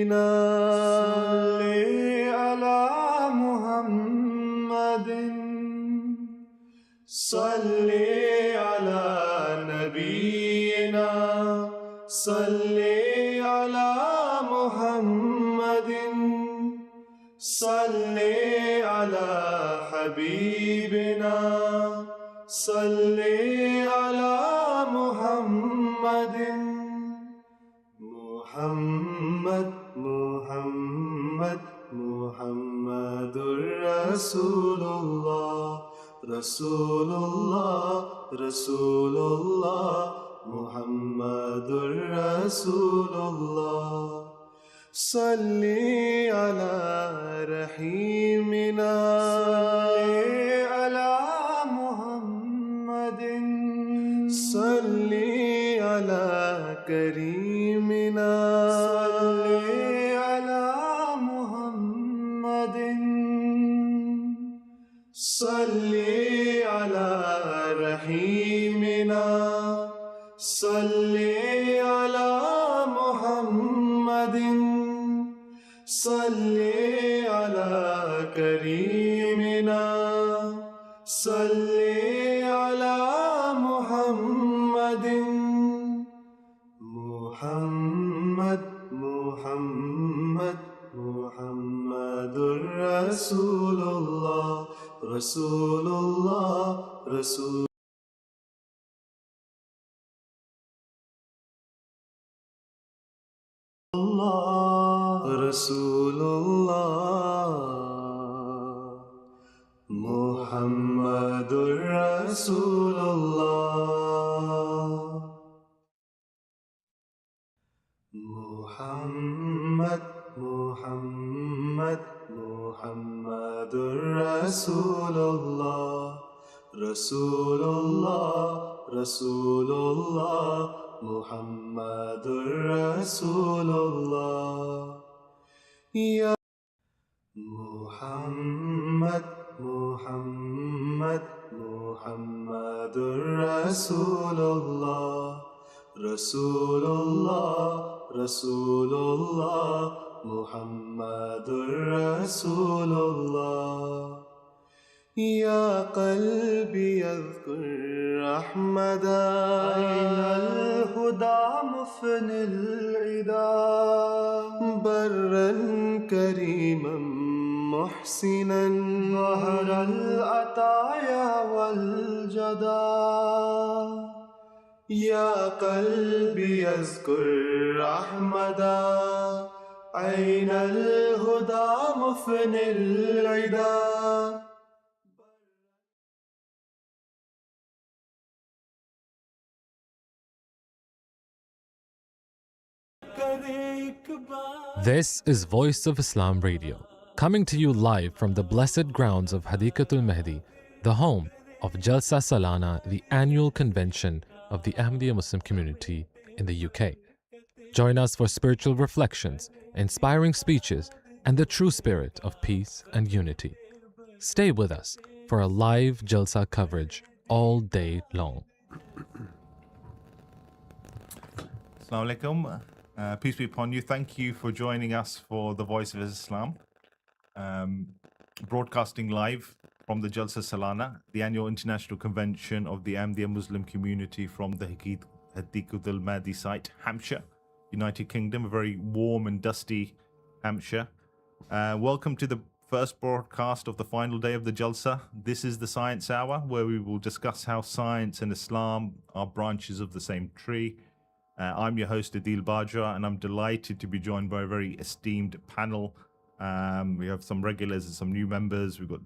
حبيبنا صل على محمد صل على نبينا صل على محمد صل على حبيبنا صل على محمد محمد محمد محمد رسول الله رسول الله رسول الله محمد رسول الله صل على رحيمنا صل على محمد صل على كريمنا صل على محمد صل على رحيمنا صل على محمد صل على كريمنا صل على محمد محمد محمد محمد رسول الله رسول الله رسول الله رسول الله محمد رسول الله محمد محمد محمد رسول الله رسول الله رسول الله محمد رسول الله يا محمد محمد محمد رسول الله رسول الله رسول الله محمد رسول الله يا قلبي يذكر أحمدا أين الهدى مفني العدا برا كريما محسنا ظهر العطايا والجدا يا قلبي يذكر أحمدا أين الهدى مفني العدا This is Voice of Islam Radio, coming to you live from the blessed grounds of Hadeeqatul Mahdi, the home of Jalsa Salana, the annual convention of the Ahmadiyya Muslim community in the UK. Join us for spiritual reflections, inspiring speeches, and the true spirit of peace and unity. Stay with us for a live Jalsa coverage all day long. Assalamu alaikum. Peace be upon you. Thank you for joining us for the Voice of Islam, broadcasting live from the Jalsa Salana, the annual international convention of the Ahmadiyya Muslim community from the Hadeeqatul Mahdi site, Hampshire, United Kingdom, a very warm and dusty Hampshire. Welcome to the first broadcast of the final day of the Jalsa. This is the Science Hour, where we will discuss how science and Islam are branches of the same tree. I'm your host, Adil Bajra, and I'm delighted to be joined by a very esteemed panel. We have some regulars and some new members. We've got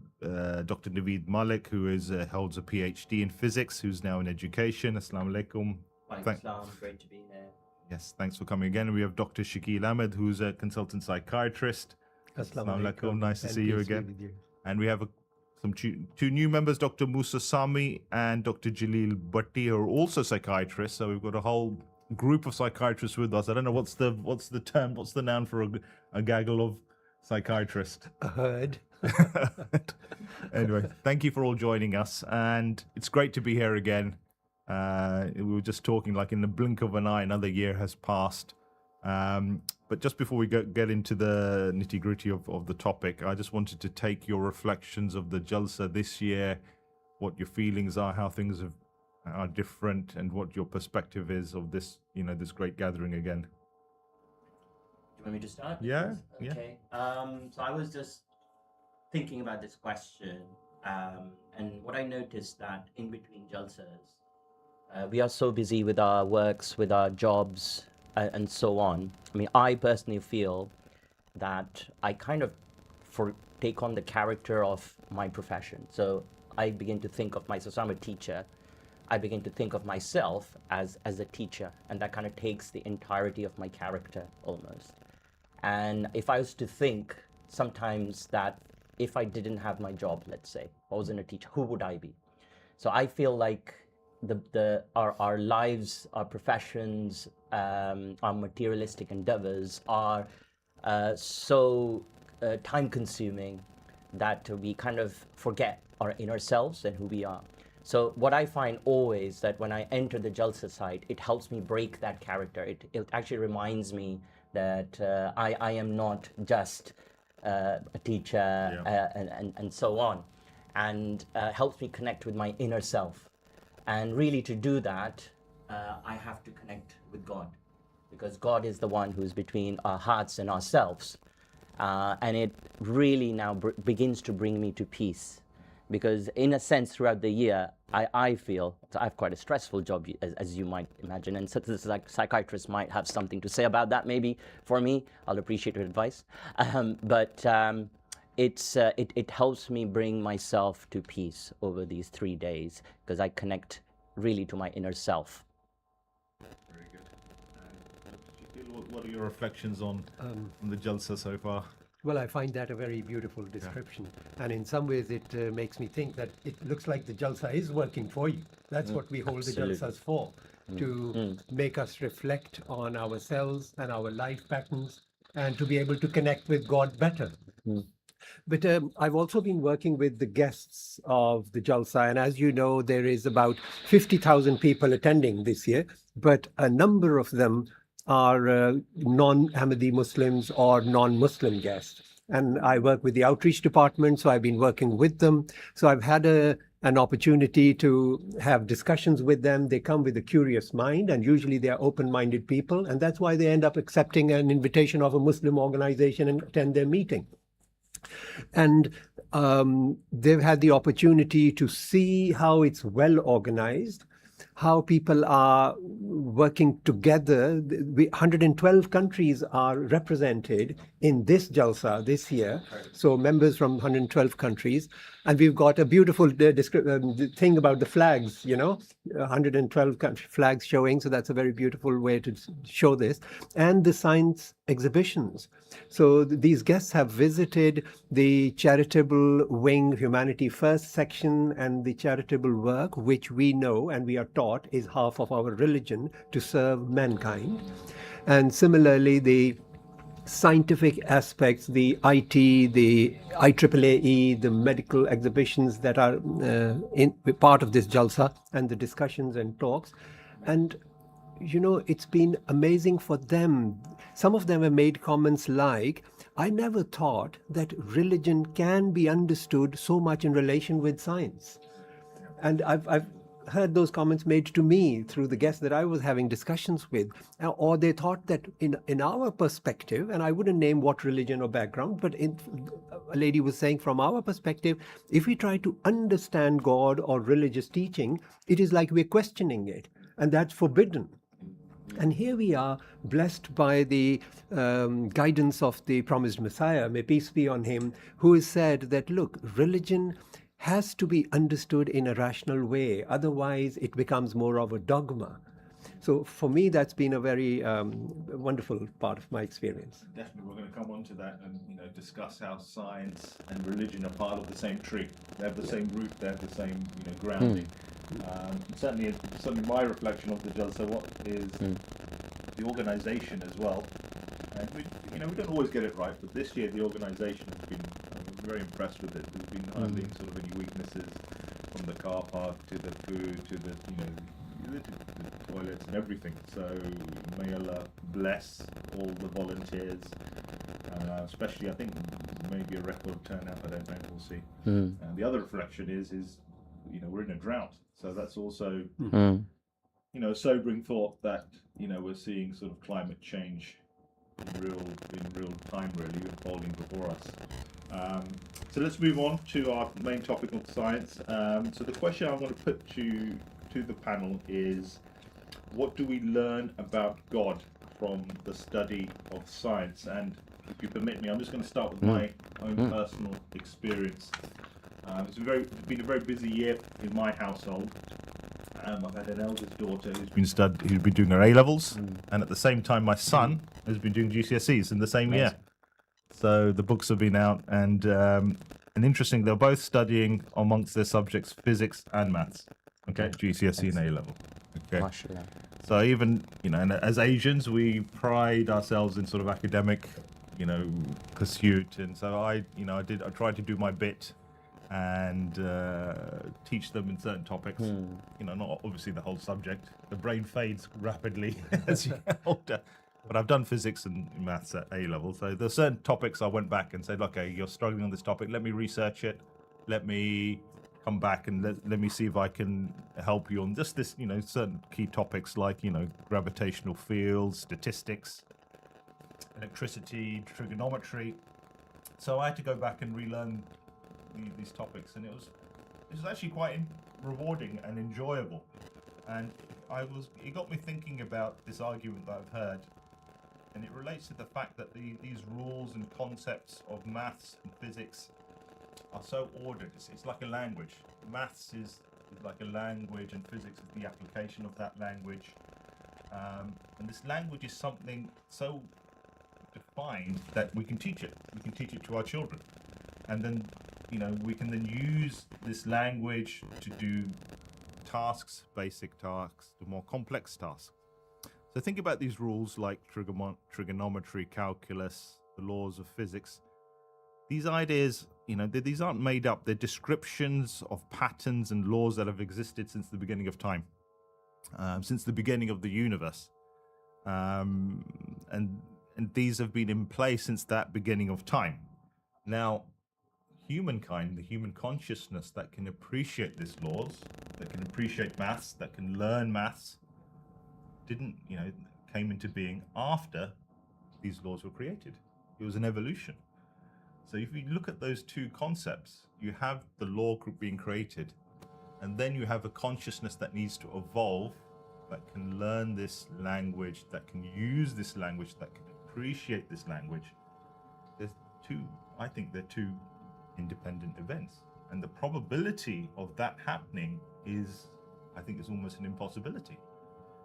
Dr. Naveed Malik, who holds a PhD in physics, who's now in education. Assalamu alaikum. Islam, great to be here. Yes, thanks for coming again. We have Dr. Shakil Ahmed, who's a consultant psychiatrist. Assalamu alaikum. Nice to see you Peace be again. with you. And we have some two new members, Dr. Musa Sami and Dr. Jalil Bhatti, who are also psychiatrists. So we've got a whole group of psychiatrists with us. I don't know what's the noun for a gaggle of psychiatrists. A herd. Anyway, thank you for all joining us, and it's great to be here again. We were just talking, like in the blink of an eye, another year has passed. But just before we get into the nitty gritty of the topic, I just wanted to take your reflections of the Jalsa this year, what your feelings are, how things are different, and what your perspective is of this, this great gathering again. Do you want me to start? Yeah, Okay. So I was just thinking about this question, and what I noticed that in between Jalsas, we are so busy with our works, with our jobs, and so on. I mean, I personally feel that I kind of take on the character of my profession. So I begin to think of myself, so I'm a teacher. I begin to think of myself as a teacher, and that kind of takes the entirety of my character almost. And if I was to think sometimes that if I didn't have my job, let's say, I wasn't a teacher, who would I be? So I feel like our lives, our professions, our materialistic endeavors are so time consuming that we kind of forget our inner selves and who we are. So what I find always that when I enter the Jalsa site, it helps me break that character. It actually reminds me that I am not just a teacher and so on, and helps me connect with my inner self. And really to do that, I have to connect with God, because God is the one who's between our hearts and ourselves. And it really now begins to bring me to peace. Because in a sense, throughout the year, I feel, so I have quite a stressful job, as you might imagine, and so the psychiatrist might have something to say about that maybe for me. I'll appreciate your advice. It helps me bring myself to peace over these 3 days, because I connect really to my inner self. Very good. What are your reflections on the Jalsa so far? Well, I find that a very beautiful description. And in some ways, it makes me think that it looks like the Jalsa is working for you. That's what we hold Absolutely. the Jalsas for, to make us reflect on ourselves and our life patterns, and to be able to connect with God better. But I've also been working with the guests of the Jalsa, and as you know, there is about 50,000 people attending this year, but a number of them are non-Ahmadi Muslims or non-Muslim guests. And I work with the outreach department, so I've been working with them. So I've had an opportunity to have discussions with them. They come with a curious mind, and usually they are open-minded people, and that's why they end up accepting an invitation of a Muslim organization and attend their meeting. And they've had the opportunity to see how it's well organized, how people are working together. 112 countries are represented in this Jalsa this year, so members from 112 countries. And we've got a beautiful thing about the flags, 112 flags showing, so that's a very beautiful way to show this. And the science exhibitions. So these guests have visited the charitable wing, Humanity First section, and the charitable work, which we know and we are taught is half of our religion, to serve mankind. And similarly, the scientific aspects, the IT, the IEEE, the medical exhibitions that are part of this Jalsa, and the discussions and talks. And it's been amazing for them. Some of them have made comments like, I never thought that religion can be understood so much in relation with science. And I've heard those comments made to me through the guests that I was having discussions with, or they thought that in our perspective, and I wouldn't name what religion or background, but a lady was saying from our perspective, if we try to understand God or religious teaching, it is like we're questioning it, and that's forbidden. And here we are, blessed by the guidance of the promised Messiah, may peace be on him, who has said that, look, religion has to be understood in a rational way. Otherwise, it becomes more of a dogma. So for me, that's been a very wonderful part of my experience. Definitely, we're going to come on to that and discuss how science and religion are part of the same tree. They have the same root, they have the same grounding. Certainly my reflection of the Jalsa is the organisation as well. And we don't always get it right, but this year the organisation has been. I'm very impressed with it. There's been hardly sort of any weaknesses, from the car park to the food to the the toilets and everything. So may Allah bless all the volunteers, especially I think maybe a record turnout. I don't know. We'll see. And the other reflection is we're in a drought, so that's also a sobering thought that we're seeing sort of climate change in real time, really unfolding before us. So let's move on to our main topic of science. So the question I want to put to the panel is, what do we learn about God from the study of science? And if you permit me, I'm just going to start with my own personal experience. It's been a very busy year in my household. I've had an eldest daughter who's been doing her A levels, and at the same time, my son has been doing GCSEs in the same year. So the books have been out, and interesting, they're both studying amongst their subjects physics and maths. Okay, GCSE and A level. Okay. Mashallah. So even and as Asians, we pride ourselves in sort of academic, pursuit, and so I tried to do my bit and teach them in certain topics. Not obviously the whole subject. The brain fades rapidly as you get older. But I've done physics and maths at A level, so there's certain topics I went back and said, okay, you're struggling on this topic. Let me research it. Let me come back and let me see if I can help you on just this, certain key topics like, gravitational fields, statistics, electricity, trigonometry. So I had to go back and relearn these topics, and it was actually quite rewarding and enjoyable. And it got me thinking about this argument that I've heard, and it relates to the fact that these rules and concepts of maths and physics are so ordered. It's like a language. Maths is like a language, and physics is the application of that language. And this language is something so defined that we can teach it. We can teach it to our children, and then we can then use this language to do tasks, basic tasks, to more complex tasks. So think about these rules like trigonometry, calculus, the laws of physics. These ideas, these aren't made up. They're descriptions of patterns and laws that have existed since the beginning of time, since the beginning of the universe. And these have been in place since that beginning of time. Now, humankind, the human consciousness that can appreciate these laws, that can appreciate maths, that can learn maths, came into being after these laws were created. It was an evolution. So if you look at those two concepts, you have the law group being created, and then you have a consciousness that needs to evolve, that can learn this language, that can use this language, that can appreciate this language. I think they're two independent events, and the probability of that happening is almost an impossibility.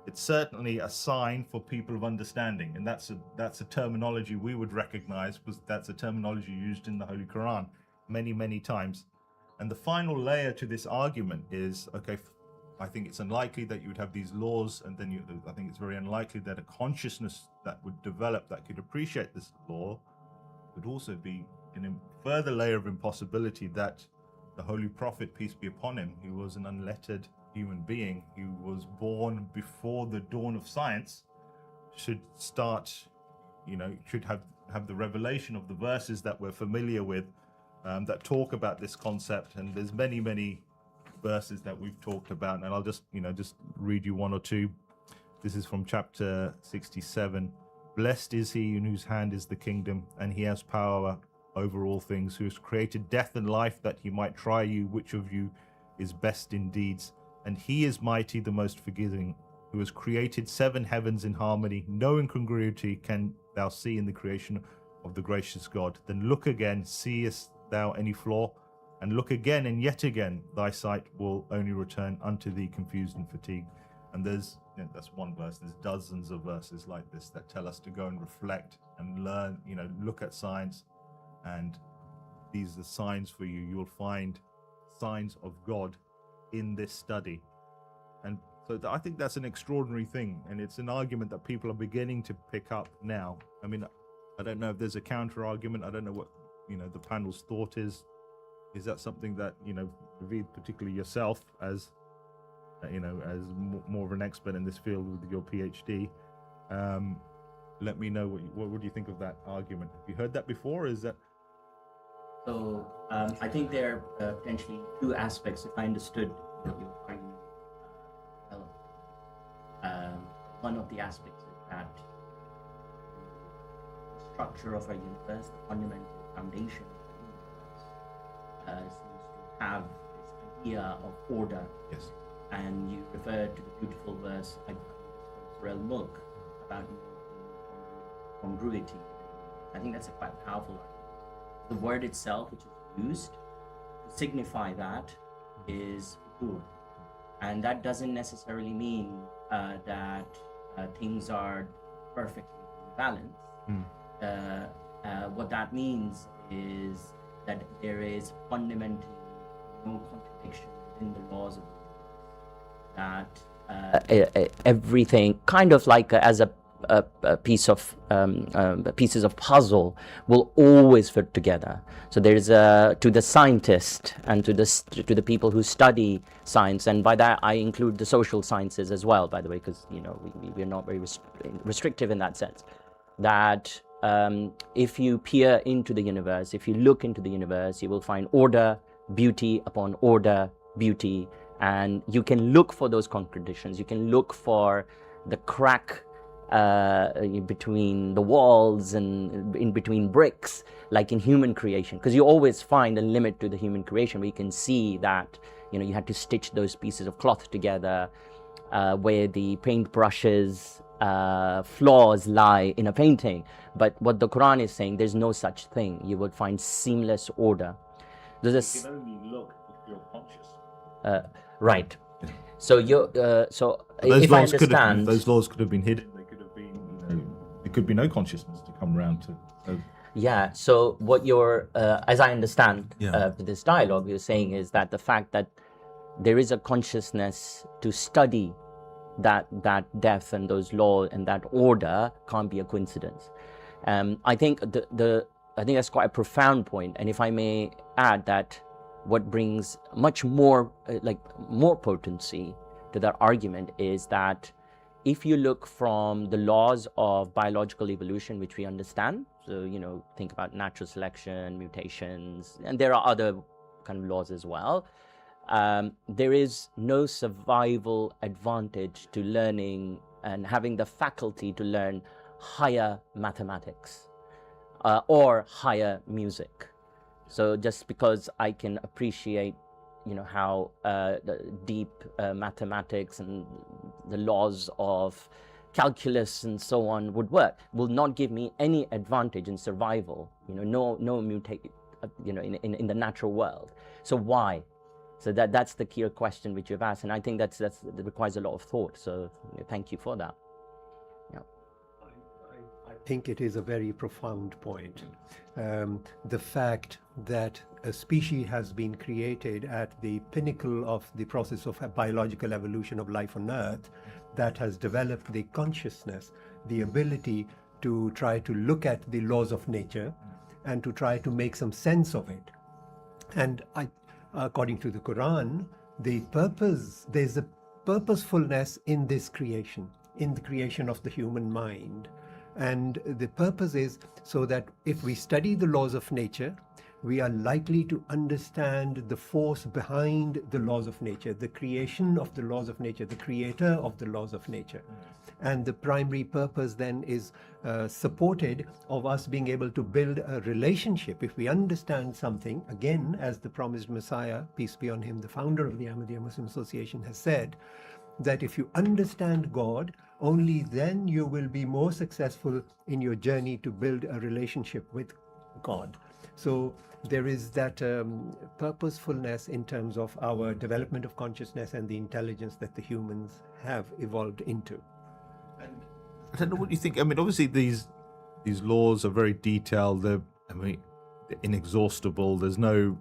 It's certainly a sign for people of understanding, and that's a terminology we would recognize, because that's a terminology used in the Holy Quran many times. And the final layer to this argument is, okay, I think it's unlikely that you would have these laws, and then I think it's very unlikely that a consciousness that would develop that could appreciate this law would also be in a further layer of impossibility that the Holy Prophet, peace be upon him, who was an unlettered human being, who was born before the dawn of science, should have the revelation of the verses that we're familiar with, that talk about this concept. And there's many verses that we've talked about, and I'll just read you one or two. This is from chapter 67. Blessed is he in whose hand is the kingdom, and he has power over all things, who has created death and life, that he might try you, which of you is best in deeds. And he is mighty, the most forgiving, who has created 7 heavens in harmony. No incongruity can thou see in the creation of the gracious God. Then look again, seest thou any flaw? And look again, and yet again, thy sight will only return unto thee confused and fatigued. And there's, that's one verse. There's dozens of verses like this that tell us to go and reflect and learn, look at science. And these are signs for you. You'll find signs of God in this study. And so I think that's an extraordinary thing. And it's an argument that people are beginning to pick up now. I mean, I don't know if there's a counter argument. I don't know what, the panel's thought is. Is that something that, Ravid, particularly yourself as as more of an expert in this field with your PhD. Let me know what do you think of that argument? Have you heard that before? Is that So I think there are potentially two aspects, if I understood your argument well. One of the aspects is that the structure of our universe, the fundamental foundation of the universe, seems to have this idea of order. yes? And you referred to the beautiful verse, I believe it's from Surah Al-Mulk, about congruity. I think that's a quite powerful argument. The word itself, which is used to signify that, is hudur. And that doesn't necessarily mean that things are perfectly balanced. What that means is that there is fundamentally no contradiction within the laws of the universe. That everything, kind of like as a piece of pieces of puzzle, will always fit together. So there is to the scientist and to the people who study science, and by that I include the social sciences as well, by the way, because we are not very restrictive in that sense. That if you peer into the universe, if you look into the universe, you will find order, beauty upon order, beauty, and you can look for those contradictions. You can look for the crack between the walls and in between bricks, like in human creation, because you always find a limit to the human creation where you can see that you had to stitch those pieces of cloth together, where the paintbrushes flaws lie in a painting. But what the Quran is saying, there's no such thing. You would find seamless order. You can only look if you're conscious. Right. So Those if I laws understand, those laws could have been hidden. They could have been, there could be no consciousness to come around to. yeah. So what you're, as I understand this dialogue, you're saying is that the fact that there is a consciousness to study that depth and those laws and that order can't be a coincidence. I think I think that's quite a profound point. And if I may add that, what brings much more more potency to that argument is that if you look from the laws of biological evolution, which we understand, so think about natural selection, mutations, and there are other kind of laws as well. There is no survival advantage to learning and having the faculty to learn higher mathematics or higher music. So just because I can appreciate, how the deep mathematics and the laws of calculus and so on would work, will not give me any advantage in survival. No mutate, in the natural world. So why? So that's the key question which you've asked, and I think that requires a lot of thought. So thank you for that. Yeah. I think it is a very profound point. The fact that a species has been created at the pinnacle of the process of biological evolution of life on Earth, that has developed the consciousness, the ability to try to look at the laws of nature and to try to make some sense of it. And according to the Quran, there's a purposefulness in this creation, in the creation of the human mind. And the purpose is so that if we study the laws of nature, we are likely to understand the force behind the laws of nature, the creation of the laws of nature, the creator of the laws of nature. And the primary purpose then is supported of us being able to build a relationship. If we understand something, again, as the promised Messiah, peace be on him, the founder of the Ahmadiyya Muslim Association, has said, that if you understand God, only then you will be more successful in your journey to build a relationship with God. So there is that purposefulness in terms of our development of consciousness and the intelligence that the humans have evolved into. And I don't know what you think. I mean, obviously these laws are very detailed. They're inexhaustible. There's no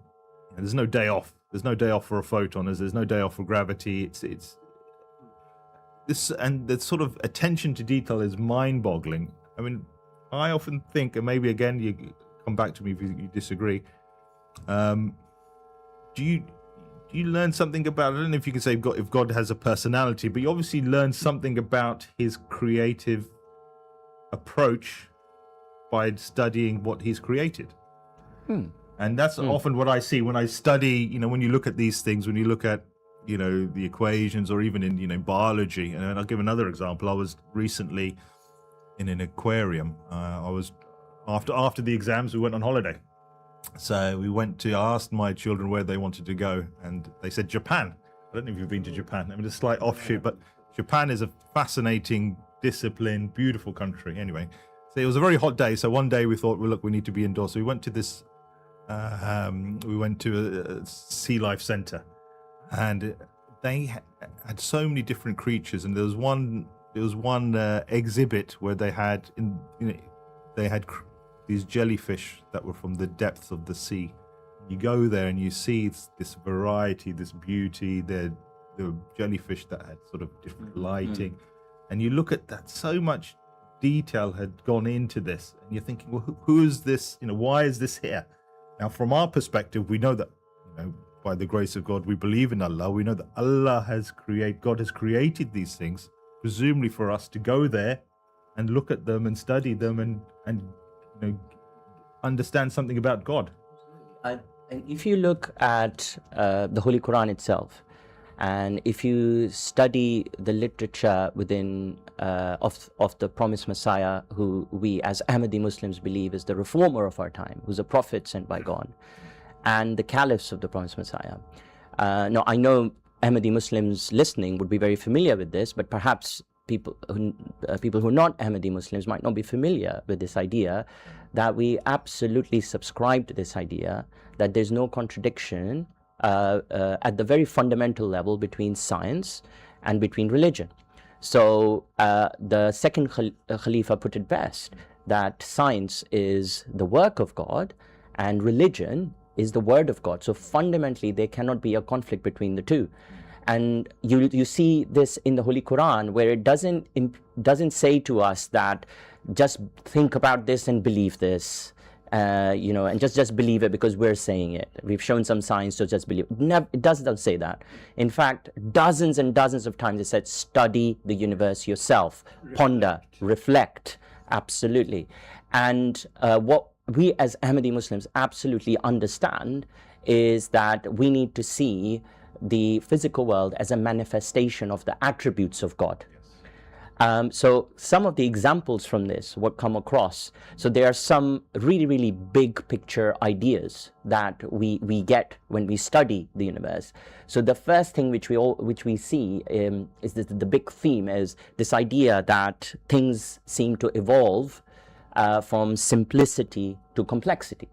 day off. There's no day off for a photon. There's no day off for gravity. It's this, and the sort of attention to detail is mind-boggling. I mean, I often think, and maybe again you come back to me if you disagree. Do you learn something about, I don't know if you can say if God has a personality, but you obviously learn something about his creative approach by studying what he's created. And that's often what I see when I study, when you look at these things, when you look at, the equations, or even in, biology. And I'll give another example. I was recently in an aquarium. I was, after the exams, we went on holiday. So I asked my children where they wanted to go, and they said Japan. I don't know if you've been to Japan. I mean, a slight offshoot, but Japan is a fascinating, disciplined, beautiful country. Anyway, so it was a very hot day. So one day we thought, well, look, we need to be indoors. So we went to this, a sea life center, and they had so many different creatures. And there was one exhibit where they had these jellyfish that were from the depths of the sea. You go there and you see this variety, this beauty. The jellyfish that had sort of different lighting, and you look at that. So much detail had gone into this, and you're thinking, well, who is this? Why is this here? Now, from our perspective, we know that, by the grace of God, we believe in Allah. We know that God has created these things, presumably for us to go there and look at them and study them and understand something about God. And if you look at the Holy Quran itself, and if you study the literature within of the promised Messiah, who we as Ahmadi Muslims believe is the reformer of our time, who's a prophet sent by God, and the caliphs of the promised Messiah. Now, I know Ahmadi Muslims listening would be very familiar with this, but perhaps people who are not Ahmadi Muslims might not be familiar with this idea, that we absolutely subscribe to this idea that there's no contradiction at the very fundamental level between science and between religion. So the second Khalifa put it best, that science is the work of God and religion is the word of God. So fundamentally there cannot be a conflict between the two. And you see this in the Holy Quran, where it doesn't say to us that just think about this and believe this, and just believe it because we're saying it. We've shown some science, so just believe. It doesn't say that. In fact, dozens and dozens of times it said, study the universe yourself, ponder, reflect. Absolutely. And what we as Ahmadi Muslims absolutely understand is that we need to see the physical world as a manifestation of the attributes of God. So some of the examples from this, what come across, so there are some really, really big picture ideas that we get when we study the universe. So the first thing which we see is the big theme is this idea that things seem to evolve from simplicity to complexity.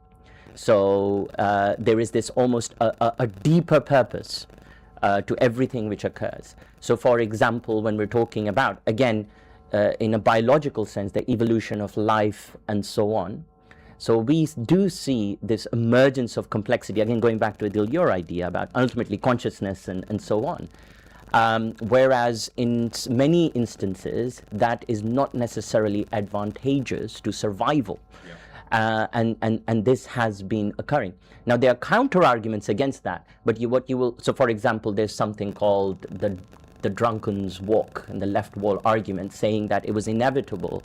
So there is this almost a deeper purpose to everything which occurs. So for example, when we're talking about, again, in a biological sense, the evolution of life and so on, so we do see this emergence of complexity, again going back to Adil, your idea about ultimately consciousness and so on. Whereas in many instances, that is not necessarily advantageous to survival. Yeah. And this has been occurring. Now, there are counter arguments against that, but so for example, there's something called the drunken's walk and the left wall argument, saying that it was inevitable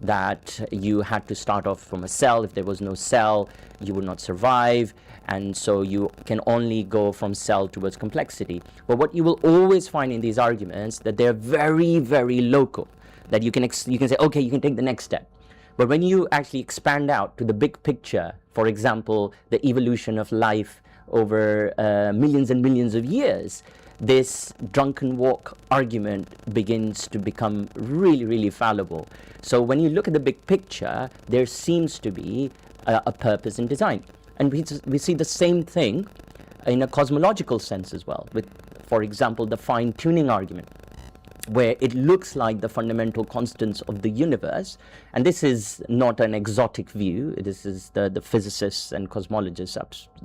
that you had to start off from a cell. If there was no cell, you would not survive, and so you can only go from cell towards complexity. But what you will always find in these arguments, that they're very, very local, that you can say, okay, you can take the next step. But when you actually expand out to the big picture, for example, the evolution of life over millions and millions of years, this drunken walk argument begins to become really, really fallible. So when you look at the big picture, there seems to be a purpose in design. And we see the same thing in a cosmological sense as well, with, for example, the fine-tuning argument, where it looks like the fundamental constants of the universe, and this is not an exotic view, this is the physicists and cosmologists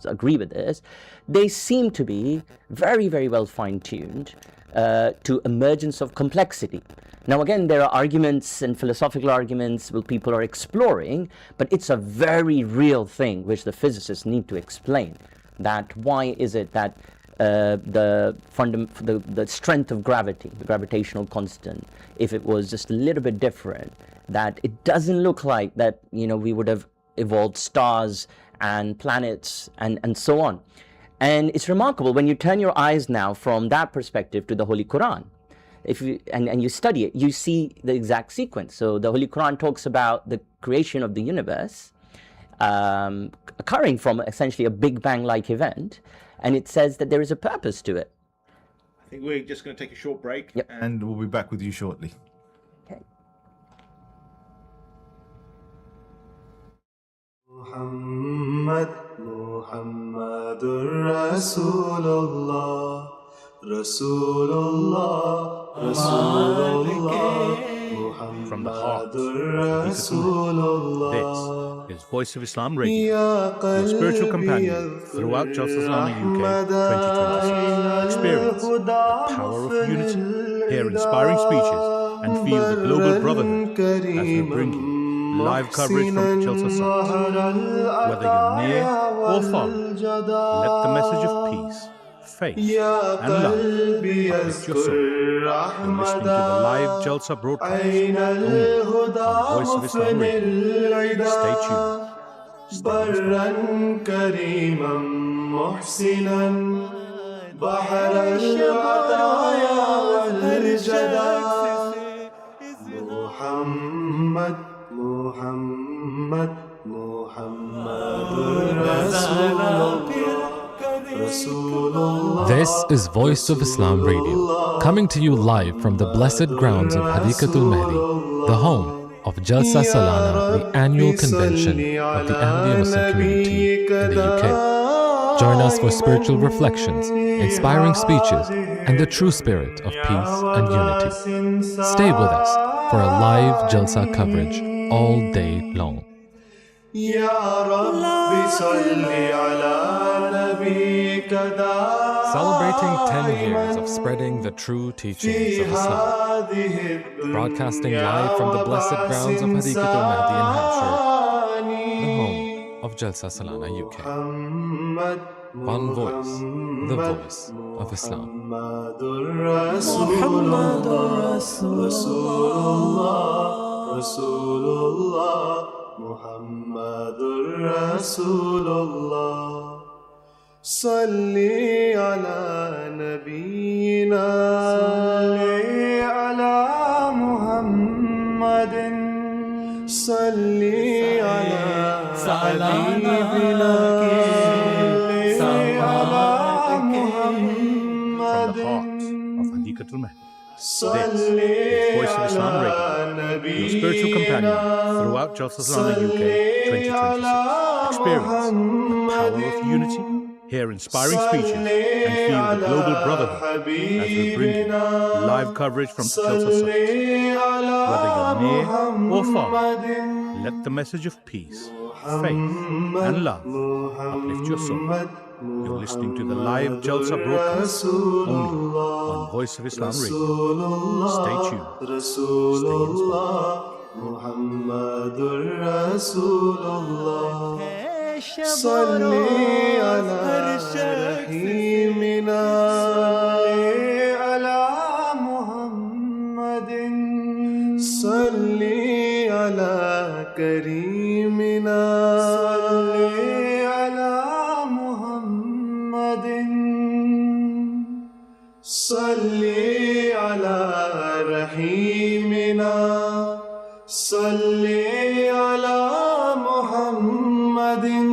agree with this, they seem to be very, very well fine-tuned to emergence of complexity. Now again, there are arguments and philosophical arguments where people are exploring, but it's a very real thing which the physicists need to explain, that why is it that the strength of gravity, the gravitational constant, if it was just a little bit different, that it doesn't look like that, we would have evolved stars and planets and so on. And it's remarkable when you turn your eyes now from that perspective to the Holy Quran. If you and you study it, you see the exact sequence. So the Holy Quran talks about the creation of the universe occurring from essentially a Big Bang-like event, and it says that there is a purpose to it. I think we're just going to take a short break, Yep. and we'll be back with you shortly. Okay. Muhammadur Rasulullah, Rasulullah, Rasulullah. From the heart of Hadeeqatul Mahdi, this is Voice of Islam Radio, your spiritual companion throughout Jalsa Salana UK 2026. Experience the power of unity, hear inspiring speeches, and feel the global brotherhood as we bring you live coverage from Jalsa Salana. Whether you're near or far, let the message of peace, faith, and love uplift your soul. You're listening to the live Jalsa broadcast only on Voice of Islam Radio. Stay tuned. Stay This is Voice of Islam Radio, coming to you live from the blessed grounds of Hadeeqatul Mahdi, the home of Jalsa Salana, the annual convention of the Ahmadiyya Muslim community in the UK. Join us for spiritual reflections, inspiring speeches, and the true spirit of peace and unity. Stay with us for a live Jalsa coverage all day long. Celebrating 10 years of spreading the true teachings of Islam. Broadcasting live from the blessed grounds of Hadeeqatul Mahdi in Hampshire, the home of Jalsa Salana UK. One voice, the voice of Islam. Muhammadur Rasulullah. Salli ala nabiyyina, salli ala Muhammadin, salli ala habibina, salli ala From the heart of Hadeeqatul Mahdi, this is Voice of Islam Radio, your spiritual companion throughout Jalsa Salana UK 2026. Experience the power of unity, hear inspiring speeches, and feel the global brotherhood as we bring you live coverage from Jalsa Salana. Whether you're near or far, let the message of peace, faith, and love uplift your soul. You're listening to the live Jalsa broadcast only on Voice of Islam Radio. Stay tuned. Stay inspired. Muhammadur Rasulullah. Salli ala rahimina, salli ala Muhammadin, salli ala karimina, salli ala Muhammadin, salli ala rahimina, salli ala Muhammadin,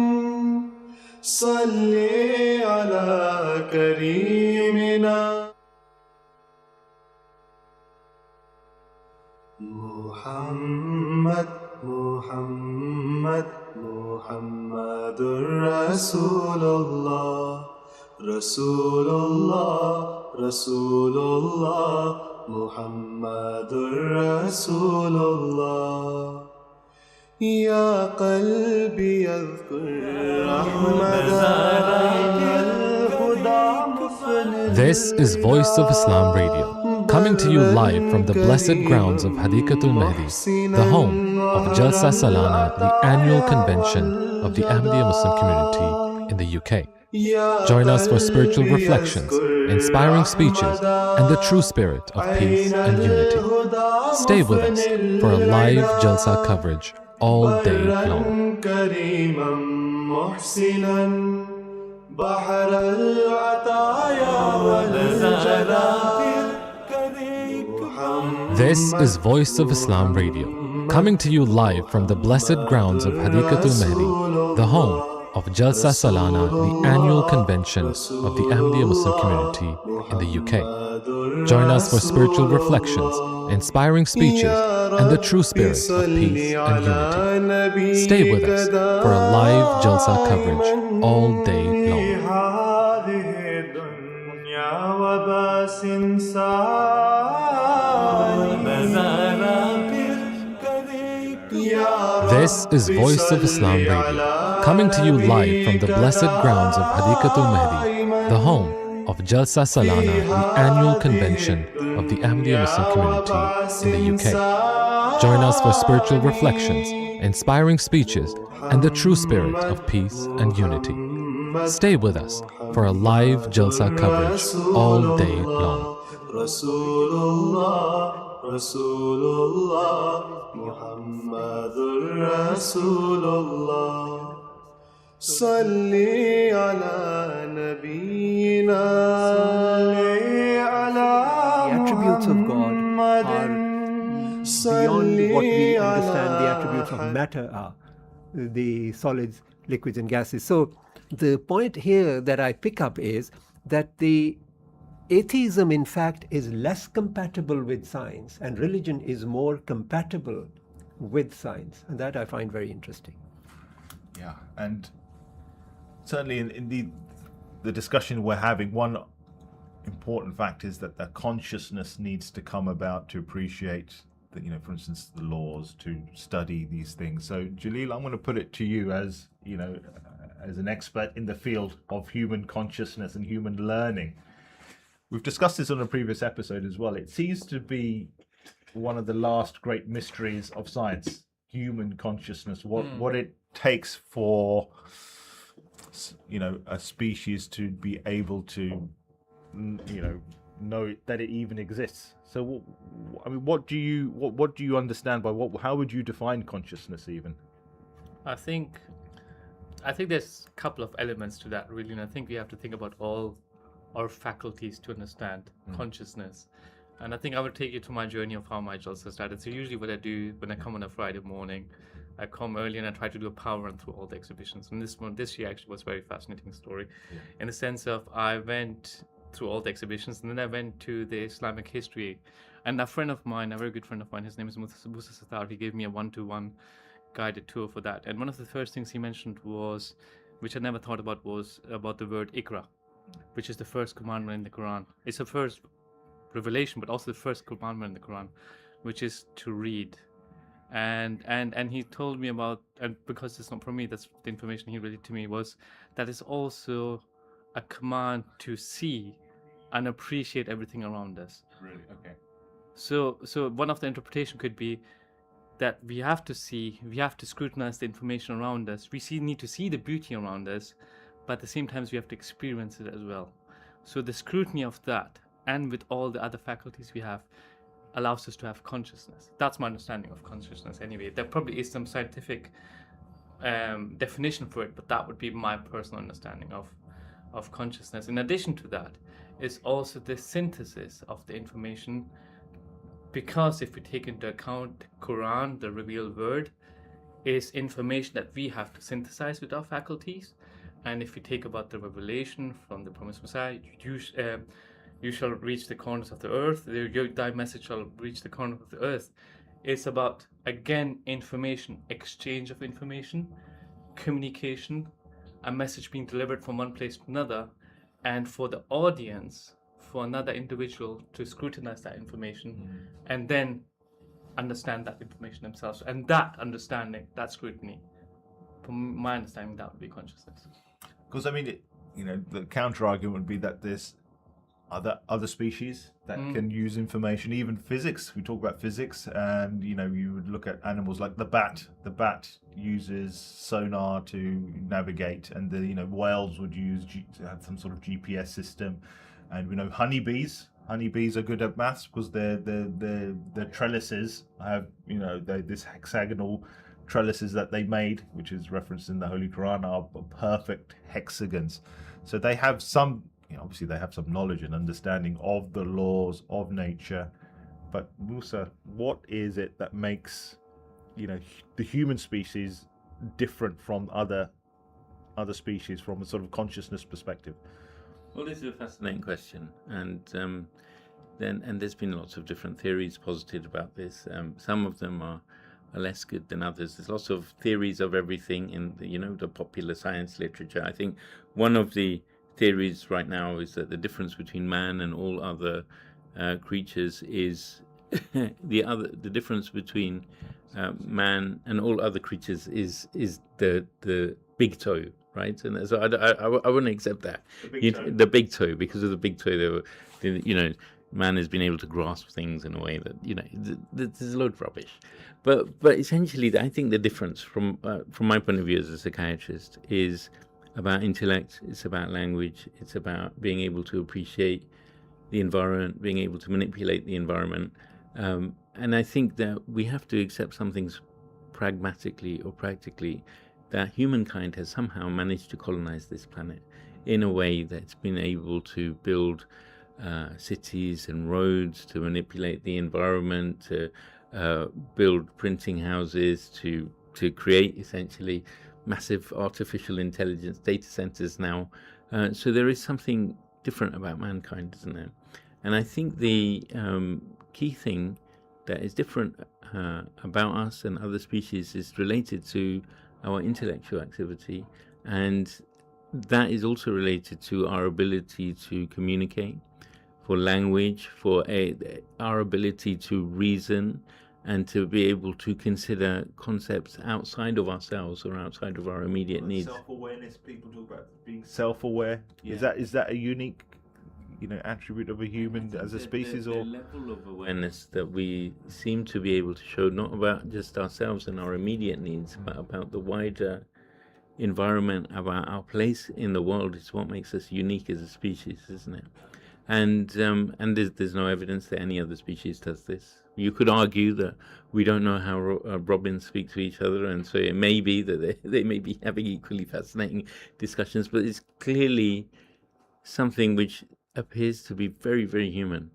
salli ala karimina. Muhammad, Muhammad, Muhammadur Rasulullah, Rasulullah, Rasulullah, Muhammadur Rasulullah. Ya qalbi yadhkur Ahmad. This is Voice of Islam Radio, coming to you live from the blessed grounds of Hadeeqatul Mahdi, the home of Jalsa Salana, the annual convention of the Ahmadiyya Muslim community in the UK. Join us for spiritual reflections, inspiring speeches, and the true spirit of peace and unity. Stay with us for a live Jalsa coverage all day long. كريما محسنا بحر العطايا والجلال. This is Voice of Islam Radio, coming to you live from the blessed grounds of Hadeeqatul Mahdi, the home of Jalsa Salana, the annual convention of the Ahmadiyya Muslim community in the UK. Join us for spiritual reflections, inspiring speeches, and the true spirit of peace and unity. Stay with us for a live Jalsa coverage all day long. This is Voice of Islam Radio, coming to you live from the blessed grounds of Hadeeqatul Mahdi, the home of Jalsa Salana, the annual convention of the Ahmadiyya Muslim community in the UK. Join us for spiritual reflections, inspiring speeches, and the true spirit of peace and unity. Stay with us for a live Jalsa coverage all day long. Rasulullah, Muhammadur Rasulullah. Salli ala nabiyyina. The attributes of God are beyond what we understand the attributes of matter are, the solids, liquids, and gases. So the point here that I pick up is that the atheism, in fact, is less compatible with science, and religion is more compatible with science. And that I find very interesting. Yeah, and certainly in the discussion we're having, one important fact is that the consciousness needs to come about to appreciate, for instance, the laws, to study these things. So, Jalil, I'm going to put it to you as, as an expert in the field of human consciousness and human learning. We've discussed this on a previous episode as well. It seems to be one of the last great mysteries of science, human consciousness, what it takes for, a species to be able to, know that it even exists. So, what do you understand by how would you define consciousness even? I think there's a couple of elements to that, really, and I think we have to think about all our faculties to understand consciousness. And I think I would take you to my journey of how my Jalsa started. So usually what I do when I come on a Friday morning, I come early and I try to do a power run through all the exhibitions. And this year actually was a very fascinating story, in the sense of I went through all the exhibitions and then I went to the Islamic history. And a friend of mine, a very good friend of mine, his name is Musa Sattar, he gave me a one-to-one guided tour for that. And one of the first things he mentioned was, which I never thought about, was about the word Iqra, which is the first commandment in the Quran. It's the first revelation, but also the first commandment in the Quran, which is to read. And he told me about, and because it's not from me, that's the information he related to me, was that it's also a command to see and appreciate everything around us. Really? Okay. So one of the interpretation could be that we have to see, we have to scrutinize the information around us. We need to see the beauty around us, but at the same time, we have to experience it as well. So the scrutiny of that, and with all the other faculties we have, allows us to have consciousness. That's my understanding of consciousness anyway. There probably is some scientific definition for it, but that would be my personal understanding of consciousness. In addition to that, is also the synthesis of the information, because if we take into account the Quran, the revealed word, is information that we have to synthesize with our faculties. And if we take about the revelation from the promised Messiah, you shall reach the corners of the earth, thy message shall reach the corners of the earth. It's about, again, information, exchange of information, communication, a message being delivered from one place to another, and for the audience, for another individual to scrutinize that information and then understand that information themselves. And that understanding, that scrutiny, from my understanding, that would be consciousness. Because the counter argument would be that other species that can use information, even physics. We talk about physics, and you would look at animals like the bat. The bat uses sonar to navigate, and the whales would use to have some sort of GPS system. And we know honeybees are good at maths because their trellises have this hexagonal trellises that they made, which is referenced in the Holy Quran, are perfect hexagons. So they have some, obviously they have some knowledge and understanding of the laws of nature. But Musa, what is it that makes the human species different from other species from a sort of consciousness perspective? Well, this is a fascinating question, and there's been lots of different theories posited about this. Some of them are less good than others. There's lots of theories of everything in the popular science literature. I think one of the theories right now is that the difference between man and all other creatures is the difference between man and all other creatures is the big toe, right? And so I wouldn't accept that. The big toe, because of the big toe, man has been able to grasp things in a way that there's a load of rubbish. But essentially, I think the difference from my point of view as a psychiatrist is about intellect. It's about language. It's about being able to appreciate the environment, being able to manipulate the environment. And I think that we have to accept some things pragmatically or practically, that humankind has somehow managed to colonize this planet in a way that's been able to build cities and roads, to manipulate the environment, to build printing houses, to create essentially massive artificial intelligence data centers now. So there is something different about mankind, isn't there? And I think the key thing that is different about us and other species is related to our intellectual activity, and that is also related to our ability to communicate, for language, for our ability to reason, and to be able to consider concepts outside of ourselves or outside of our immediate needs. Self-awareness, people talk about being self-aware. Yeah. Is that a unique attribute of a human as a species? The level of awareness that we seem to be able to show, not about just ourselves and our immediate needs, but about the wider environment, about our place in the world, is what makes us unique as a species, isn't it? And there's no evidence that any other species does this. You could argue that we don't know how robins speak to each other, and so it may be that they may be having equally fascinating discussions, but it's clearly something which appears to be very, very human.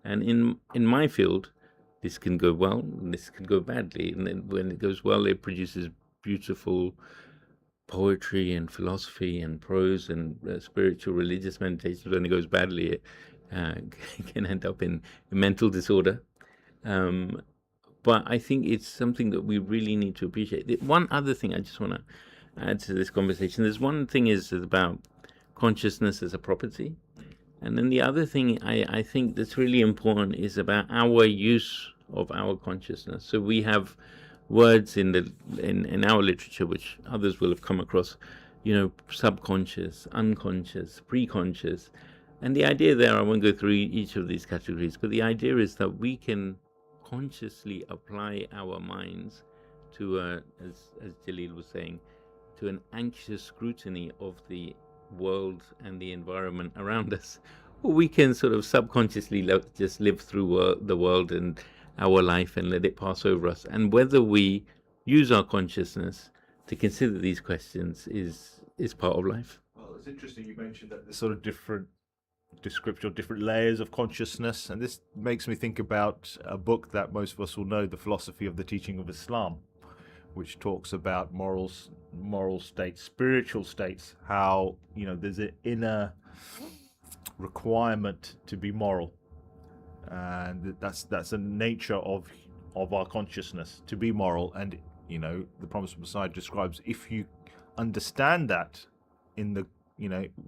And in my field, this can go well, and this can go badly. And then when it goes well, it produces beautiful poetry and philosophy and prose and spiritual religious meditations. When it goes badly, it can end up in mental disorder. But I think it's something that we really need to appreciate. One other thing I just want to add to this conversation, there's one thing is about consciousness as a property, and then the other thing I think that's really important is about our use of our consciousness. So we have words in our literature which others will have come across, subconscious, unconscious, preconscious, and the idea there, I won't go through each of these categories, but the idea is that we can consciously apply our minds to as Jalil was saying, to an anxious scrutiny of the world and the environment around us, or we can sort of subconsciously just live through the world and our life and let it pass over us. And whether we use our consciousness to consider these questions is part of life. Well, it's interesting you mentioned that there's sort of different description, different layers of consciousness, and this makes me think about a book that most of us will know, The Philosophy of the Teaching of Islam, which talks about moral states, spiritual states, how there's an inner requirement to be moral, and that's a nature of our consciousness, to be moral. And the Promised Messiah describes, if you understand that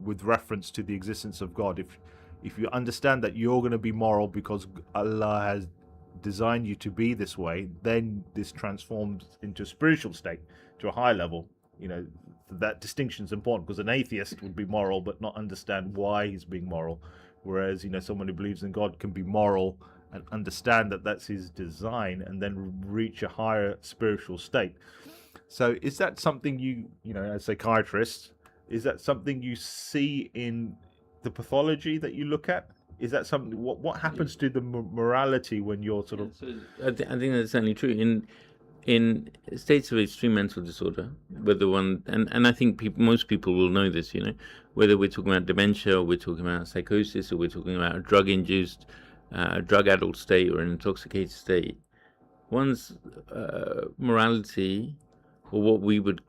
with reference to the existence of God, if you understand that you're going to be moral because Allah has designed you to be this way, then this transforms into a spiritual state, to a higher level. That distinction is important, because an atheist would be moral but not understand why he's being moral, whereas someone who believes in God can be moral and understand that that's his design and then reach a higher spiritual state. So is that something as psychiatrists, is that something you see in the pathology that you look at? Is that something, what happens to the morality when you're sort of... I think that's certainly true. In states of extreme mental disorder, whether one, and I think most people will know this, whether we're talking about dementia or we're talking about psychosis or we're talking about a drug-induced, drug-addled state or an intoxicated state, one's morality, or what we would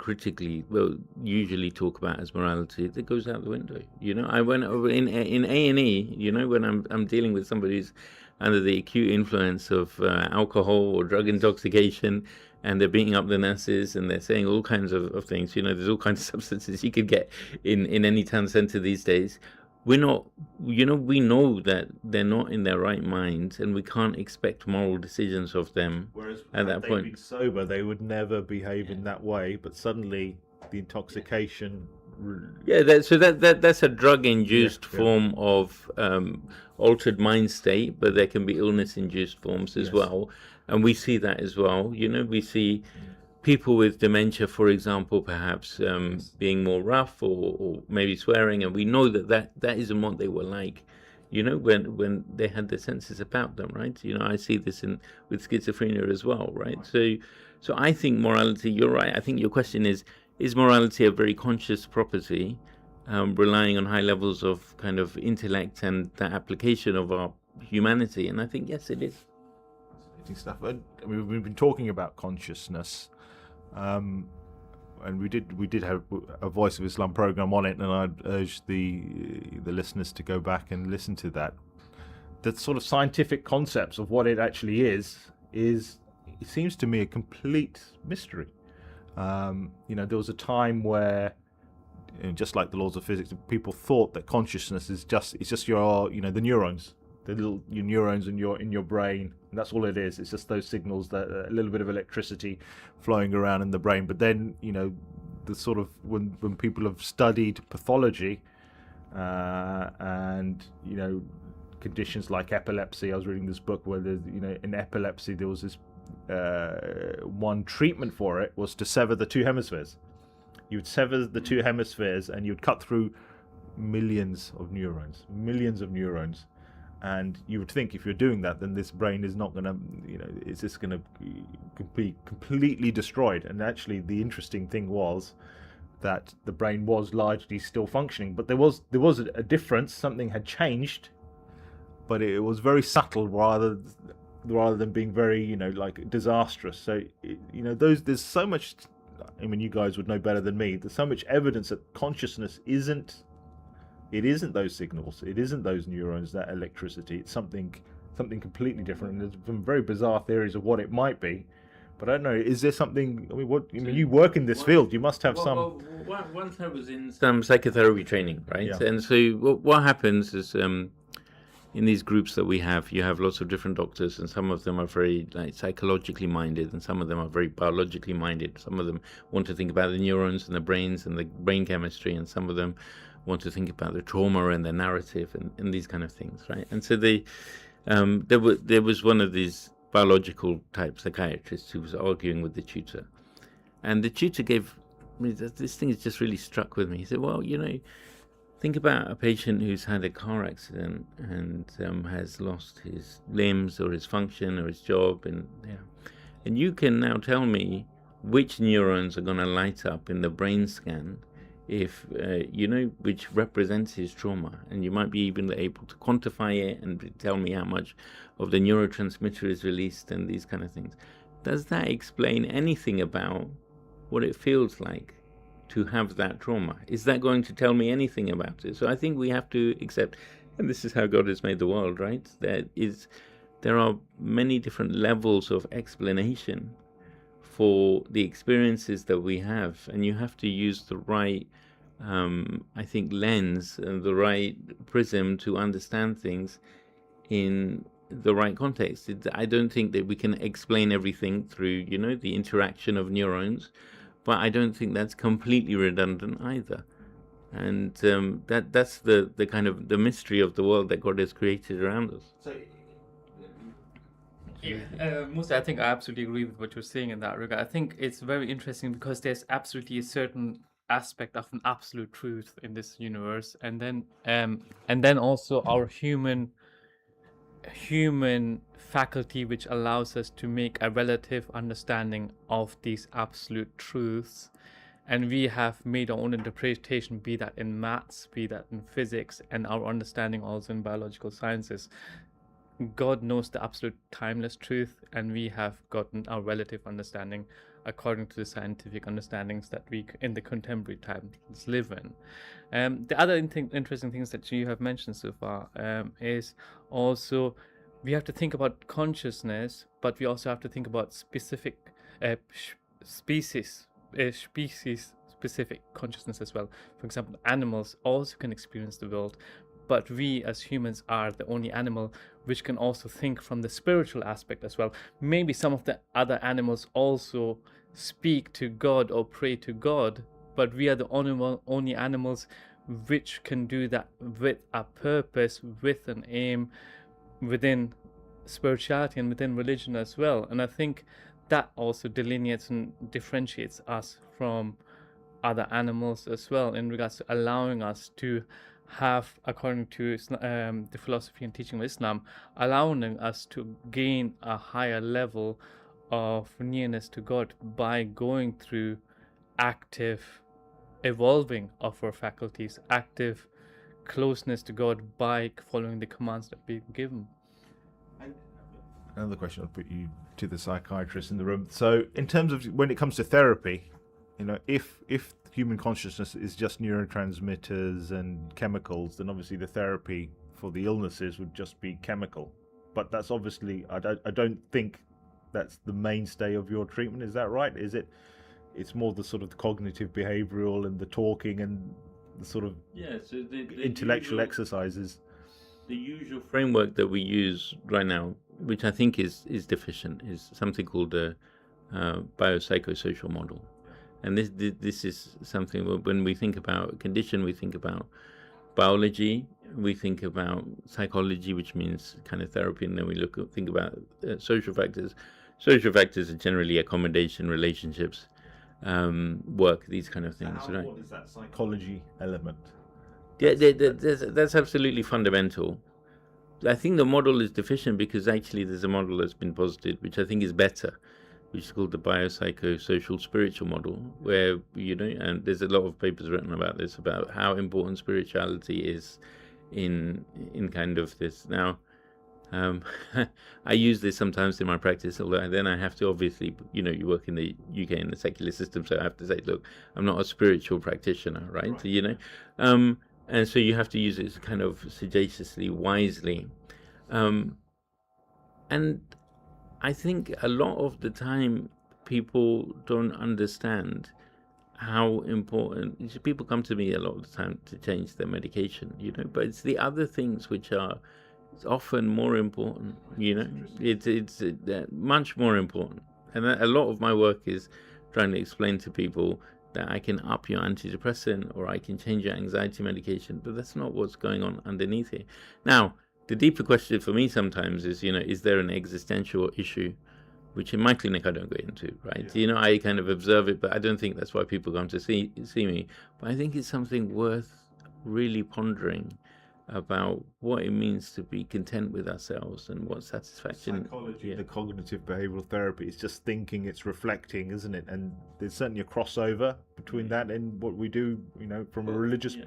usually talk about as morality, that goes out the window. I went over in A&E, when I'm dealing with somebody who's under the acute influence of alcohol or drug intoxication, and they're beating up the nurses and they're saying all kinds of things. There's all kinds of substances you could get in any town centre these days. We're not, we know that they're not in their right minds, and we can't expect moral decisions of them. Whereas at that point, being sober, they would never behave in that way, but suddenly the intoxication... that's a drug-induced form of altered mind state, but there can be illness-induced forms as well, and we see that as well. We see people with dementia, for example, perhaps being more rough or maybe swearing, and we know that isn't what they were like, when they had their senses about them, right? I see this with schizophrenia as well, right? So I think morality, you're right. I think your question is morality a very conscious property, relying on high levels of kind of intellect and the application of our humanity? And I think, yes, it is. Fascinating stuff. We've been talking about consciousness, and we did have a Voice of Islam program on it, and I'd urge the listeners to go back and listen to that. The sort of scientific concepts of what it actually is it seems to me a complete mystery. There was a time where, just like the laws of physics, people thought that consciousness is just your the neurons, your neurons in your brain, and that's all it is. It's just those signals, that a little bit of electricity flowing around in the brain. But then the sort of when people have studied pathology and conditions like epilepsy, I was reading this book where there's in epilepsy there was this one treatment for it was to sever the two hemispheres. You would sever the two hemispheres and you'd cut through millions of neurons, and you would think if you're doing that, then this brain is not going to, it's just going to be completely destroyed. And actually, the interesting thing was that the brain was largely still functioning, but there was a difference. Something had changed, but it was very subtle rather than being very like disastrous. So there's so much. I mean, you guys would know better than me. There's so much evidence that consciousness isn't those signals. It isn't those neurons, that electricity. It's something completely different. And there's some very bizarre theories of what it might be. But I don't know. Is there something? I mean, you work in this field. You must have some. Once I was in some psychotherapy training, right? Yeah. And so what happens is, in these groups that we have, you have lots of different doctors, and some of them are very psychologically minded, and some of them are very biologically minded. Some of them want to think about the neurons and the brains and the brain chemistry, and some of them want to think about the trauma and the narrative and these kind of things, right? And so there was one of these biological type psychiatrists who was arguing with the tutor, and the tutor this thing has just really struck with me. He said, well, think about a patient who's had a car accident and has lost his limbs or his function or his job, and you can now tell me which neurons are going to light up in the brain scan if which represents his trauma, and you might be even able to quantify it and tell me how much of the neurotransmitter is released and these kind of things. Does that explain anything about what it feels like to have that trauma? Is that going to tell me anything about it? So I think we have to accept, and this is how God has made the world, right? There are many different levels of explanation for the experiences that we have, and you have to use the right, I think, lens and the right prism to understand things in the right context. I don't think that we can explain everything through, the interaction of neurons, but I don't think that's completely redundant either. and that's the kind of the mystery of the world that God has created around us. Musa, I think I absolutely agree with what you're saying in that regard. I think it's very interesting because there's absolutely a certain aspect of an absolute truth in this universe, and then also our human faculty, which allows us to make a relative understanding of these absolute truths. And we have made our own interpretation, be that in maths, be that in physics, and our understanding also in biological sciences. God knows the absolute timeless truth, and we have gotten our relative understanding according to the scientific understandings that we in the contemporary times live in. The other interesting things that you have mentioned so far is also we have to think about consciousness, but we also have to think about specific species specific consciousness as well. For example, animals also can experience the world, but we as humans are the only animal which can also think from the spiritual aspect as well. Maybe some of the other animals also speak to God or pray to God, but we are the only animals which can do that with a purpose, with an aim, within spirituality and within religion as well. And I think that also delineates and differentiates us from other animals as well, in regards to allowing us to have, according to the philosophy and teaching of Islam, allowing us to gain a higher level of nearness to God by going through active evolving of our faculties, active closeness to God by following the commands that we've given. Another question I'll put you to the psychiatrist in the room. So in terms of when it comes to therapy, if human consciousness is just neurotransmitters and chemicals, then obviously the therapy for the illnesses would just be chemical. But that's obviously, I don't think that's the mainstay of your treatment. Is that right? Is it? It's more the sort of the cognitive behavioral and the talking and the sort of so the intellectual exercises. The usual framework that we use right now, which I think is deficient, is something called a biopsychosocial model. And this is something when we think about a condition, we think about biology, we think about psychology, which means kind of therapy, and then we think about social factors. Social factors are generally accommodation, relationships, work, these kind of things. So how important is that psychology element? Yeah, that's absolutely fundamental. I think the model is deficient because actually there's a model that's been posited, which I think is better, which is called the biopsychosocial spiritual model, where, and there's a lot of papers written about this, about how important spirituality is in kind of this. Now, I use this sometimes in my practice, although then I have to obviously, you work in the UK in the secular system, so I have to say, look, I'm not a spiritual practitioner, right? And so you have to use it kind of sagaciously, wisely. And I think a lot of the time people don't understand how important, people come to me a lot of the time to change their medication, but it's the other things which are often more important, it's much more important. And a lot of my work is trying to explain to people that I can up your antidepressant or I can change your anxiety medication, but that's not what's going on underneath here. Now, the deeper question for me sometimes is, is there an existential issue, which in my clinic I don't go into, right? Yeah. I kind of observe it, but I don't think that's why people come to see me. But I think it's something worth really pondering about what it means to be content with ourselves and what satisfaction. Psychology, the cognitive behavioral therapy, it's just thinking, it's reflecting, isn't it? And there's certainly a crossover between that and what we do, from a religious. Yeah.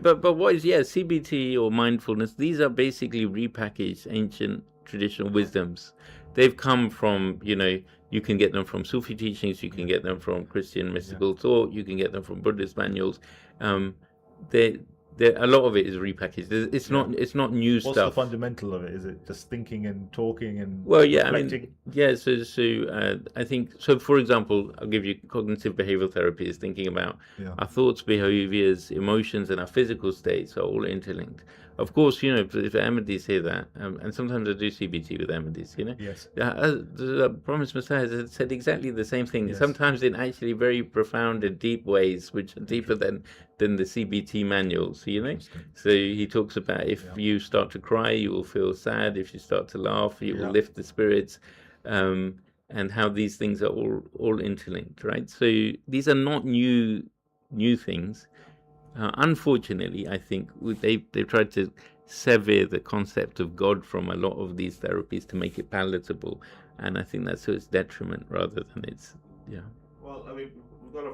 But what is CBT or mindfulness? These are basically repackaged ancient traditional wisdoms. They've come from, you can get them from Sufi teachings, you can get them from Christian mystical thought, you can get them from Buddhist manuals. A lot of it is repackaged. It's not new stuff. What's the fundamental of it? Is it just thinking and talking and reflecting? I think so. For example, I'll give you cognitive behavioral therapy is thinking about our thoughts, behaviors, emotions, and our physical states are all interlinked. Of course, if Ahmadis say that, and sometimes I do CBT with Ahmadis, Yes. The Promised Messiah has said exactly the same thing. Yes. Sometimes in actually very profound and deep ways, which are deeper than than the CBT manuals, you know. So he talks about if you start to cry, you will feel sad. If you start to laugh, you will lift the spirits, and how these things are all interlinked, right? So these are not new things. Unfortunately, I think they've tried to sever the concept of God from a lot of these therapies to make it palatable, and I think that's to its detriment rather than its Well, I mean, we've got a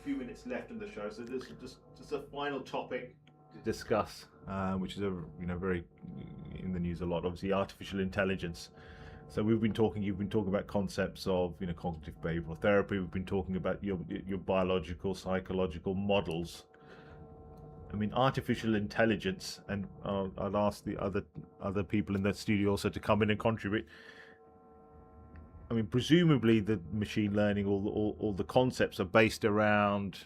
few minutes left in the show, so there's just a final topic to discuss, which is very in the news a lot. Obviously, artificial intelligence. So you've been talking about concepts of cognitive behavioral therapy. We've been talking about your biological, psychological models. I mean, artificial intelligence, and I'll ask the other people in the studio also to come in and contribute. I mean, presumably the machine learning, all the concepts are based around,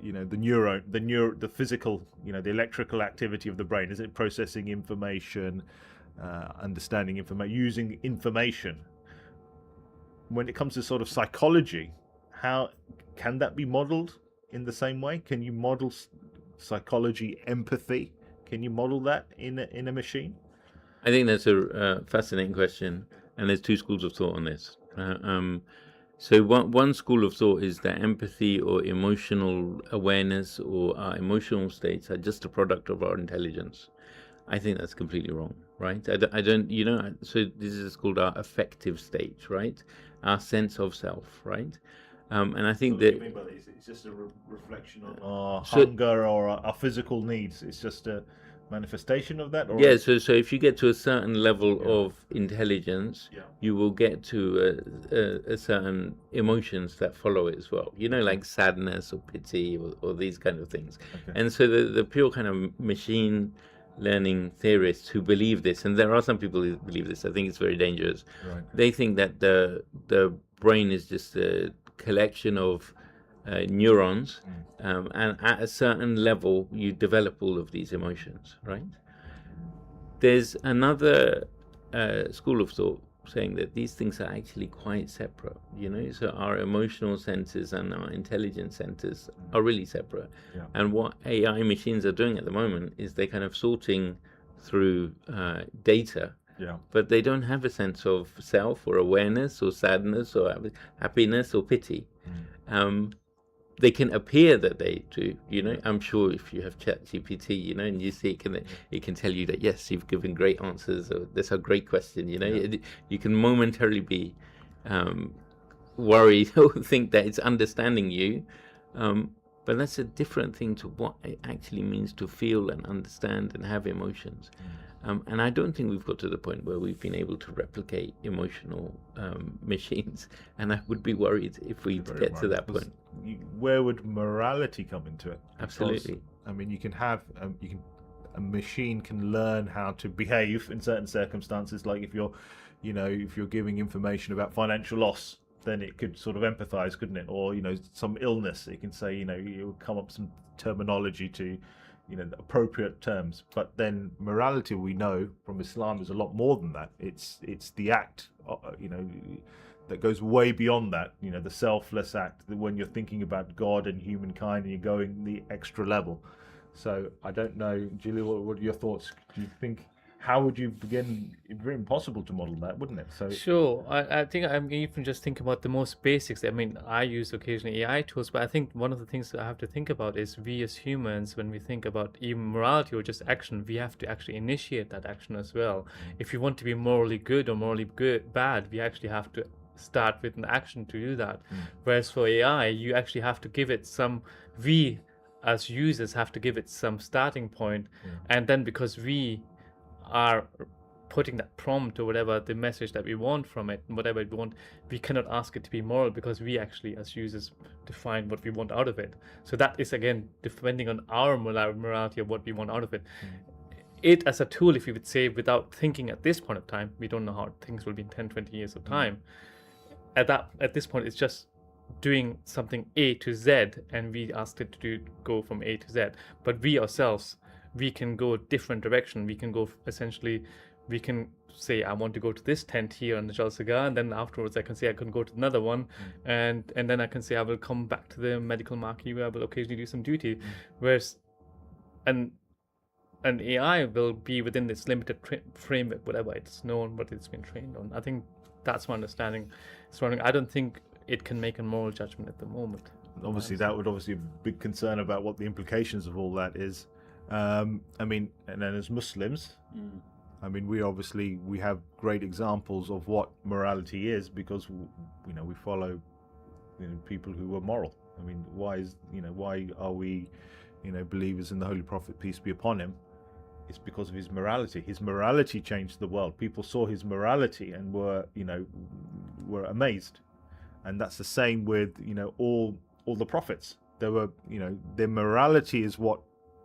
the physical, the electrical activity of the brain. Is it processing information, understanding information, using information? When it comes to sort of psychology, how can that be modeled in the same way? Can you model psychology, empathy? Can you model that in a machine? I think that's a fascinating question, and there's two schools of thought on this. So one school of thought is that empathy or emotional awareness or our emotional states are just a product of our intelligence. I think that's completely wrong, right? I don't, so this is called our affective state, right? Our sense of self, right? And I think that it's just a reflection on our hunger or our physical needs. It's just a manifestation of that. Or so if you get to a certain level of intelligence, you will get to a certain emotions that follow it as well. Like sadness or pity or these kind of things. Okay. And so the pure kind of machine learning theorists who believe this, and there are some people who believe this, I think it's very dangerous. Right. They think that the brain is just a collection of neurons, and at a certain level you develop all of these emotions, right? There's another school of thought saying that these things are actually quite separate, so our emotional centers and our intelligence centers are really separate. And what AI machines are doing at the moment is they're kind of sorting through data, but they don't have a sense of self or awareness or sadness or happiness or pity. They can appear that they do, I'm sure if you have ChatGPT, and you see it can tell you that, yes, you've given great answers, or that's a great question, you can momentarily be worried or think that it's understanding you, but that's a different thing to what it actually means to feel and understand and have emotions. And I don't think we've got to the point where we've been able to replicate emotional machines, and I would be worried if we get to that point. Where would morality come into it? Absolutely. Because, I mean, a machine can learn how to behave in certain circumstances. Like if you're giving information about financial loss, then it could sort of empathize, couldn't it? Or some illness, it can say you'll come up with some terminology to appropriate terms. But then morality, we know from Islam, is a lot more than that. It's the act, that goes way beyond that. The selfless act, that when you're thinking about God and humankind, and you're going the extra level. So I don't know, Julie, what are your thoughts? Do you think? How would you begin? It's very impossible to model that, wouldn't it? So sure, I think I'm even just thinking about the most basics. I mean, I use occasionally AI tools, but I think one of the things that I have to think about is we as humans, when we think about even morality or just action, we have to actually initiate that action as well. If you want to be morally good or morally bad, we actually have to start with an action to do that. Whereas for AI, you actually have to give it we as users have to give it some starting point, and then because we are putting that prompt or whatever, the message that we want from it, and whatever we want, we cannot ask it to be moral because we actually as users define what we want out of it. So that is again depending on our morality of what we want out of it. It as a tool, if you would say, without thinking at this point of time, we don't know how things will be in 10-20 years of time. At this point, it's just doing something A to Z, and we asked it to go from A to Z. But we ourselves, we can go a different direction. We can go essentially we can say I want to go to this tent here on the Jalsaga, and then afterwards I can say I can go to another one, and then I can say I will come back to the medical marquee where I will occasionally do some duty. Whereas an AI will be within this limited framework, whatever it's known, what it's been trained on. I think that's my understanding. I don't think it can make a moral judgment at the moment. Obviously, that would obviously be a big concern about what the implications of all that is. I mean, and then as Muslims, I mean, we have great examples of what morality is, because we follow people who were moral. I mean, why are we believers in the Holy Prophet, peace be upon him? It's because of his morality. His morality changed the world. People saw his morality and were amazed. And that's the same with all the prophets. Their morality is what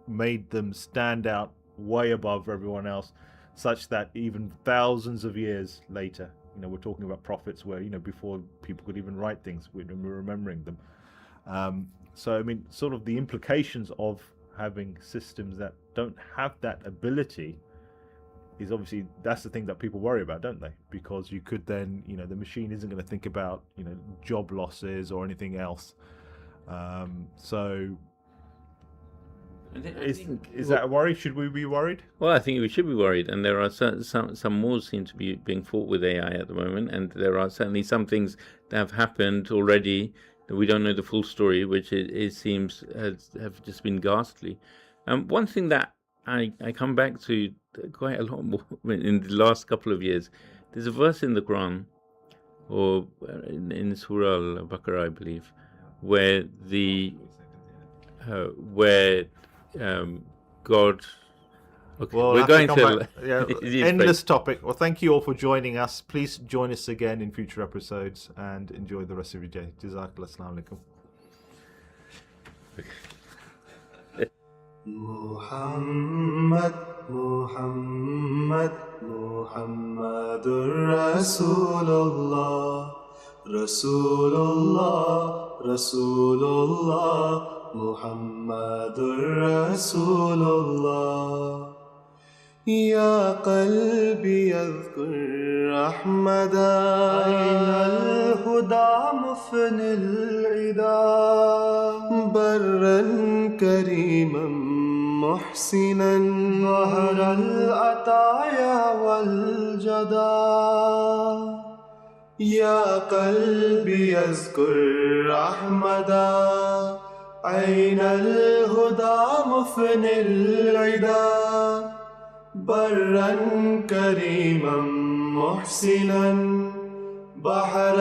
made them stand out way above everyone else, such that even thousands of years later, we're talking about prophets where before people could even write things, we're remembering them. So I mean, sort of the implications of having systems that don't have that ability is obviously, that's the thing that people worry about, don't they? Because you could then, the machine isn't going to think about job losses or anything else. So is that a worry? Should we be worried? Well, I think we should be worried, and there are some wars seem to be being fought with AI at the moment, and there are certainly some things that have happened already that we don't know the full story, which it seems have just been ghastly. One thing that I come back to quite a lot more in the last couple of years, there's a verse in the Quran, or in Surah Al-Baqarah, I believe, where God. Okay, well, we're going to end this topic. Well, thank you all for joining us. Please join us again in future episodes and enjoy the rest of your day. Jazakallah. Assalamu alaikum. Muhammad, Muhammad, Muhammadur Rasulullah, Rasulullah, Rasulullah, Muhammadur Rasulullah. يا قلبي يذكر أحمدا، أين الهدى مفني العدا، برا كريما محسنا، ظهر العطايا والجدا. يا قلبي يذكر أحمدا، أين الهدى مفني العدا، برا كريما محسنا، بحر